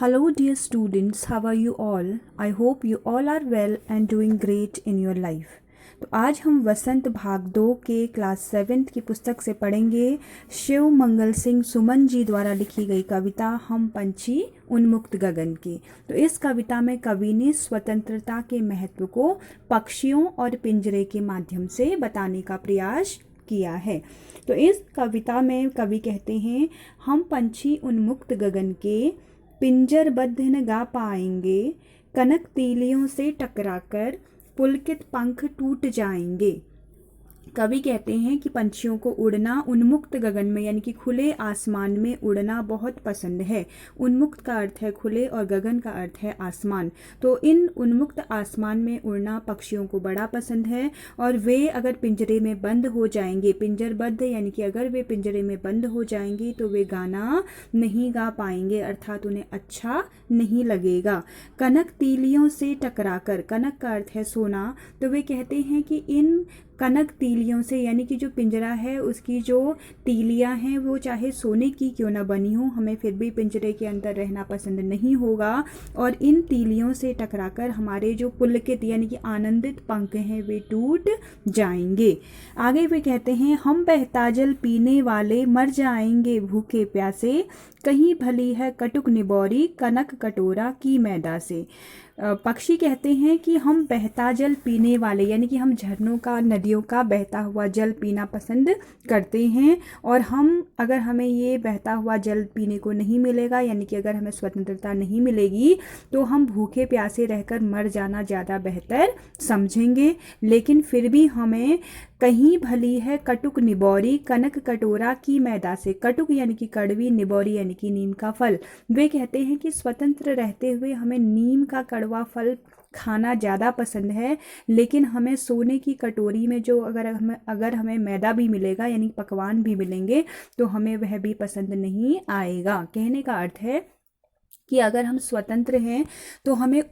Hello, dear students. How are you all? I hope you all are well and doing great in your life. तो आज हम वसंत भाग 2 के class 7th की पुस्तक से पढ़ेंगे शिव मंगल सिंह सुमन जी द्वारा लिखी गई कविता हम पंछी उन्मुक्त गगन की। तो इस कविता में कवि ने स्वतंत्रता के महत्व को पक्षियों और पिंजरे के माध्यम से बताने का प्रयास किया है। तो इस कविता में कवि कहते हैं, हम पंछी उन्मुक्त गगन के पिंजरबद्ध न गा पाएंगे, कनक तीलियों से टकराकर पुलकित पंख टूट जाएंगे। कवि कहते हैं कि पंछियों को उड़ना उन्मुक्त गगन में यानी कि खुले आसमान में उड़ना बहुत पसंद है। उन्मुक्त का अर्थ है खुले और गगन का अर्थ है आसमान। तो इन उन्मुक्त आसमान में उड़ना पक्षियों को बड़ा पसंद है और वे अगर पिंजरे में बंद हो जाएंगे, पिंजरबद्ध यानी कि अगर वे पिंजरे में बंद हो जाएंगे तो वे गाना नहीं गा पाएंगे, अर्थात उन्हें अच्छा नहीं लगेगा। कनक तीलियों से टकराकर, कनक का अर्थ है सोना, तो वे कहते हैं कि इन कनक तीलियों से यानी कि जो पिंजरा है उसकी जो तीलियां हैं वो चाहे सोने की क्यों ना बनी हो, हमें फिर भी पिंजरे के अंदर रहना पसंद नहीं होगा और इन तीलियों से टकराकर हमारे जो पुलकित यानी कि आनंदित पंख हैं वे टूट जाएंगे। आगे वे कहते हैं, हम बहता जल पीने वाले मर जाएंगे भूखे प्यासे, कहीं भली है कटुक निबौरी कनक कटोरा की मैदा से। पक्षी कहते हैं कि हम बहता जल पीने वाले यानी कि हम झरनों का, नदियों का बहता हुआ जल पीना पसंद करते हैं और हम अगर हमें ये बहता हुआ जल पीने को नहीं मिलेगा यानी कि अगर हमें स्वतंत्रता नहीं मिलेगी तो हम भूखे प्यासे रहकर मर जाना ज़्यादा बेहतर समझेंगे। लेकिन फिर भी हमें कहीं भली है कटुक निबौरी कनक कटोरा की मैदा से। कटुक यानी कि कड़वी, निबौरी यानी कि नीम का फल। वे कहते हैं कि स्वतंत्र रहते हुए हमें नीम का कड़वा फल खाना ज़्यादा पसंद है, लेकिन हमें सोने की कटोरी में जो अगर हमें मैदा भी मिलेगा यानी पकवान भी मिलेंगे तो हमें वह भी पसंद नहीं आएगा। कहने का अर्थ है कि अगर हम स्वतंत्र हैं तो हमें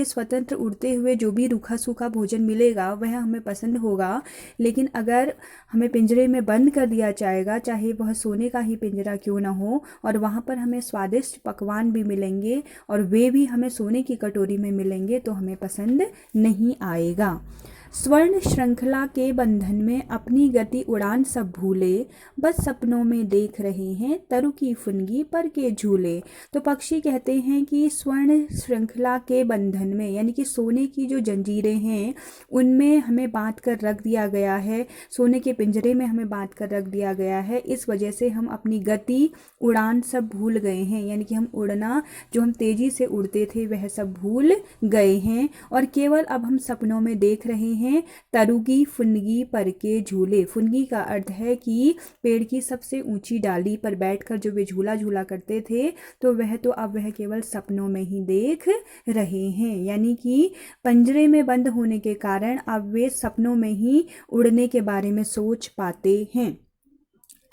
स्वतंत्र उड़ते हुए जो भी रूखा सूखा भोजन मिलेगा वह हमें पसंद होगा, लेकिन अगर हमें पिंजरे में बंद कर दिया जाएगा, चाहे वह सोने का ही पिंजरा क्यों ना हो, और वहाँ पर हमें स्वादिष्ट पकवान भी मिलेंगे और वे भी हमें सोने की कटोरी में मिलेंगे तो हमें पसंद नहीं आएगा। स्वर्ण श्रृंखला के बंधन में अपनी गति उड़ान सब भूले, बस सपनों में देख रहे हैं तरु की फुनगी पर के झूले। तो पक्षी कहते हैं कि स्वर्ण श्रृंखला के बंधन में यानी कि सोने की जो जंजीरें हैं उनमें हमें बांध कर रख दिया गया है, सोने के पिंजरे में हमें बांध कर रख दिया गया है। इस वजह से हम अपनी गति उड़ान सब भूल गए हैं यानी कि हम उड़ना, जो हम तेजी से उड़ते थे वह सब भूल गए हैं और केवल अब हम सपनों में देख रहे हैं तरुगी फुनगी पर के झूले। फुनगी का अर्थ है कि पेड़ की सबसे ऊंची डाली पर बैठकर जो वे झूला झूला करते थे तो अब वह केवल सपनों में ही देख रहे हैं, यानी कि पंजरे में बंद होने के कारण अब वे सपनों में ही उड़ने के बारे में सोच पाते हैं।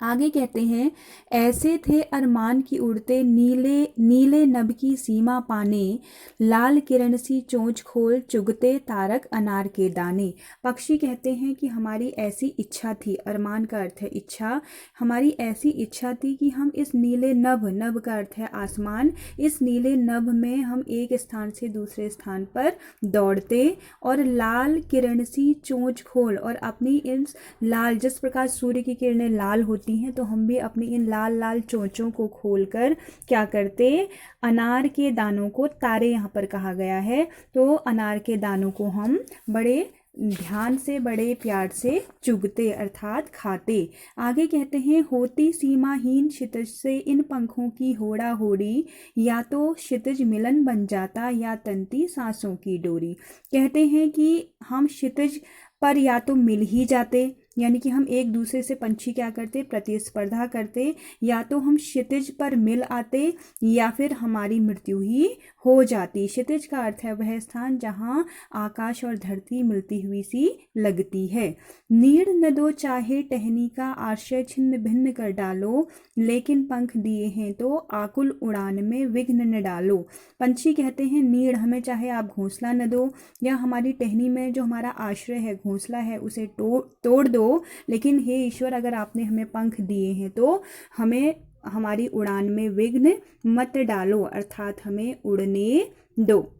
आगे कहते हैं, ऐसे थे अरमान की उड़ते नीले नीले नभ की सीमा पाने, लाल किरण सी चोंच खोल चुगते तारक अनार के दाने। पक्षी कहते हैं कि हमारी ऐसी इच्छा थी, अरमान का अर्थ है इच्छा, हमारी ऐसी इच्छा थी कि हम इस नीले नभ, नभ का अर्थ है आसमान, इस नीले नभ में हम एक स्थान से दूसरे स्थान पर दौड़ते और लाल किरण सी चोंच खोल, और अपनी इन लाल, जिस प्रकार सूर्य की किरणें लाल होती हैं तो हम भी अपनी इन लाल लाल चोंचों को खोलकर क्या करते, अनार के दानों को, तारे यहाँ पर कहा गया है, तो अनार के दानों को हम बड़े ध्यान से, बड़े प्यार से चुगते अर्थात खाते। आगे कहते हैं, होती सीमाहीन क्षितिज से इन पंखों की होड़ा होड़ी, या तो क्षितिज मिलन बन जाता या तंती सांसों की डोरी। कहते हैं कि हम क्षितिज पर या तो मिल ही जाते यानी कि हम एक दूसरे से पंछी क्या करते, प्रतिस्पर्धा करते, या तो हम क्षितिज पर मिल आते या फिर हमारी मृत्यु ही हो जाती। क्षितिज का अर्थ है वह स्थान जहाँ आकाश और धरती मिलती हुई सी लगती है। नीड़ न दो चाहे टहनी का आश्रय छिन्न भिन्न कर डालो, लेकिन पंख दिए हैं तो आकुल उड़ान में विघ्न न डालो। पंछी कहते हैं नीड़, हमें चाहे आप घोंसला न दो या हमारी टहनी में जो हमारा आश्रय है, घोंसला है, उसे तोड़ दो, लेकिन हे ईश्वर अगर आपने हमें पंख दिए हैं तो हमें हमारी उड़ान में विघ्न मत डालो, अर्थात हमें उड़ने दो।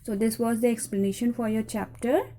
So this was the explanation for your chapter